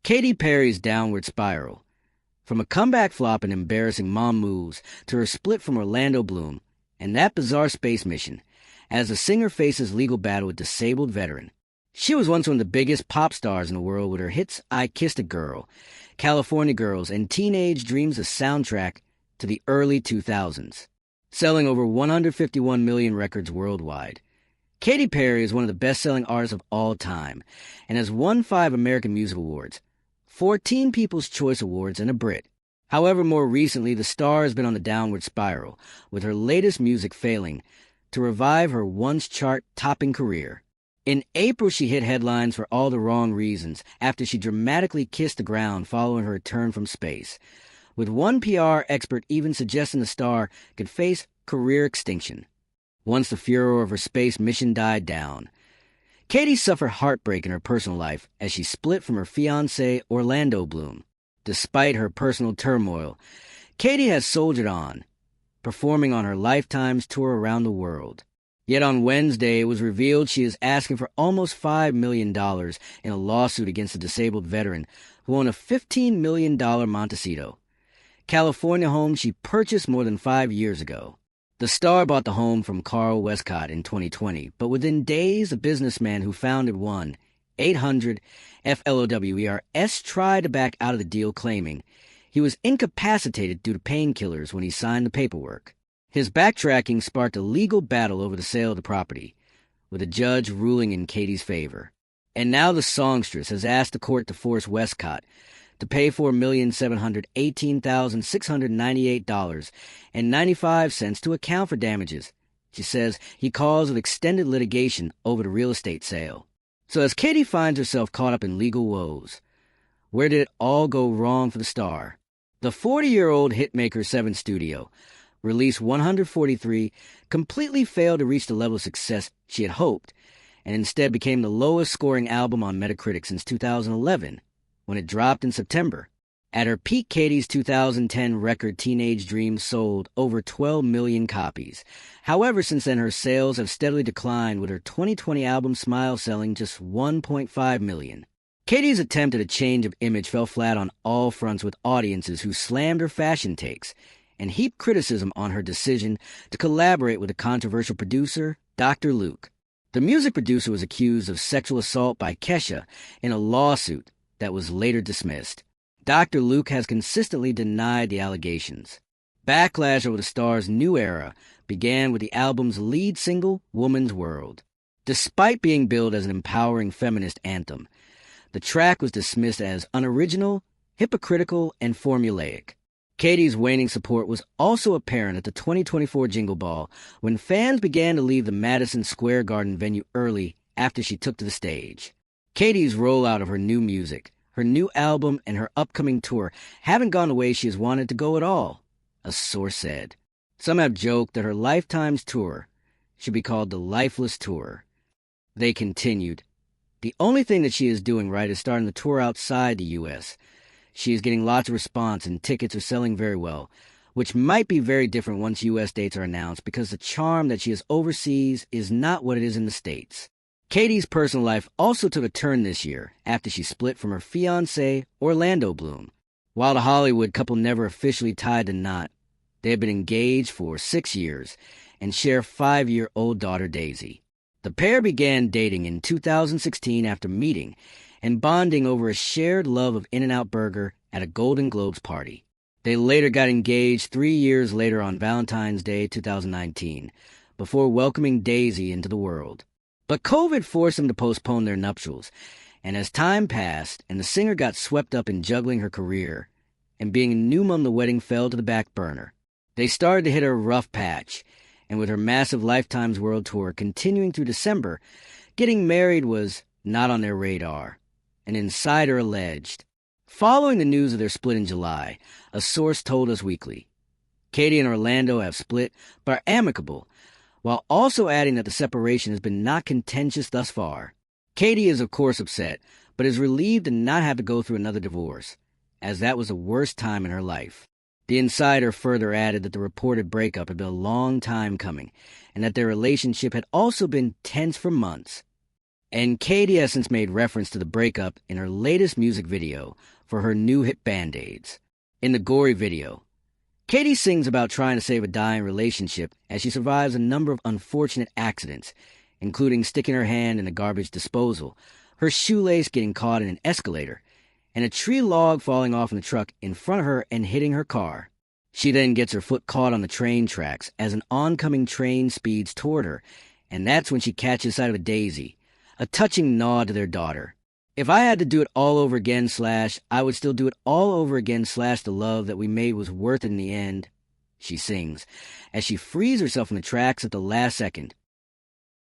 Katy Perry's downward spiral. From a comeback flop and embarrassing mom moves to her split from Orlando Bloom and that bizarre space mission, as the singer faces legal battle with disabled veteran. She was once one of the biggest pop stars in the world with her hits I Kissed a Girl, California Girls, and Teenage Dreams, a soundtrack to the early 2000s, selling over 151 million records worldwide. Katy Perry is one of the best-selling artists of all time and has won 5 American Music Awards, 14 People's Choice Awards, and a Brit. However, more recently, the star has been on the downward spiral, with her latest music failing to revive her once chart-topping career. In April, she hit headlines for all the wrong reasons after she dramatically kissed the ground following her return from space, with one PR expert even suggesting the star could face career extinction once the furor of her space mission died down. Katy suffered heartbreak in her personal life as she split from her fiancé Orlando Bloom. Despite her personal turmoil, Katy has soldiered on, performing on her Lifetime's tour around the world. Yet on Wednesday, it was revealed she is asking for almost $5 million in a lawsuit against a disabled veteran who owned a $15 million Montecito, California home she purchased more than 5 years ago. The star bought the home from Carl Westcott in 2020, but within days, a businessman who founded 1-800-FLOWERS tried to back out of the deal, claiming he was incapacitated due to painkillers when he signed the paperwork. His backtracking sparked a legal battle over the sale of the property, with a judge ruling in Katy's favor. And now the songstress has asked the court to force Westcott to pay $4,718,698.95 to account for damages. She says he caused of extended litigation over the real estate sale. So as Katy finds herself caught up in legal woes, where did it all go wrong for the star? The 40-year-old hitmaker 7 Studio, released 143, completely failed to reach the level of success she had hoped, and instead became the lowest-scoring album on Metacritic since 2011, when it dropped in September. At her peak, Katy's 2010 record Teenage Dreams sold over 12 million copies. However, since then, her sales have steadily declined, with her 2020 album Smile selling just 1.5 million. Katy's attempt at a change of image fell flat on all fronts, with audiences who slammed her fashion takes and heaped criticism on her decision to collaborate with a controversial producer, Dr. Luke. The music producer was accused of sexual assault by Kesha in a lawsuit that was later dismissed. Dr. Luke has consistently denied the allegations. Backlash over the star's new era began with the album's lead single, Woman's World. Despite being billed as an empowering feminist anthem, the track was dismissed as unoriginal, hypocritical, and formulaic. Katy's waning support was also apparent at the 2024 Jingle Ball, when fans began to leave the Madison Square Garden venue early after she took to the stage. Katy's rollout of her new music, her new album, and her upcoming tour haven't gone the way she has wanted to go at all, a source said. Some have joked that her Lifetime's tour should be called the Lifeless Tour. They continued, "The only thing that she is doing right is starting the tour outside the U.S. She is getting lots of response and tickets are selling very well, which might be very different once U.S. dates are announced because the charm that she has overseas is not what it is in the States." Katy's personal life also took a turn this year after she split from her fiancé, Orlando Bloom. While the Hollywood couple never officially tied the knot, they have been engaged for 6 years and share a 5-year-old daughter, Daisy. The pair began dating in 2016 after meeting and bonding over a shared love of In-N-Out Burger at a Golden Globes party. They later got engaged 3 years later on Valentine's Day 2019, before welcoming Daisy into the world. But COVID forced them to postpone their nuptials, and as time passed and the singer got swept up in juggling her career and being a new mom, the wedding fell to the back burner. They started to hit a rough patch, and with her massive Lifetime's World Tour continuing through December, getting married was not on their radar, an insider alleged. Following the news of their split in July, a source told Us Weekly, Katy and Orlando have split but are amicable, while also adding that the separation has been not contentious thus far. Katy is of course upset, but is relieved to not have to go through another divorce, as that was the worst time in her life. The insider further added that the reported breakup had been a long time coming, and that their relationship had also been tense for months. And Katy has since made reference to the breakup in her latest music video for her new hit Band-Aids. In the gory video, Katy sings about trying to save a dying relationship as she survives a number of unfortunate accidents, including sticking her hand in a garbage disposal, her shoelace getting caught in an escalator, and a tree log falling off in the truck in front of her and hitting her car. She then gets her foot caught on the train tracks as an oncoming train speeds toward her, and that's when she catches sight of a daisy, a touching nod to their daughter. If I had to do it all over again / I would still do it all over again / the love that we made was worth it in the end, she sings, as she frees herself from the tracks at the last second,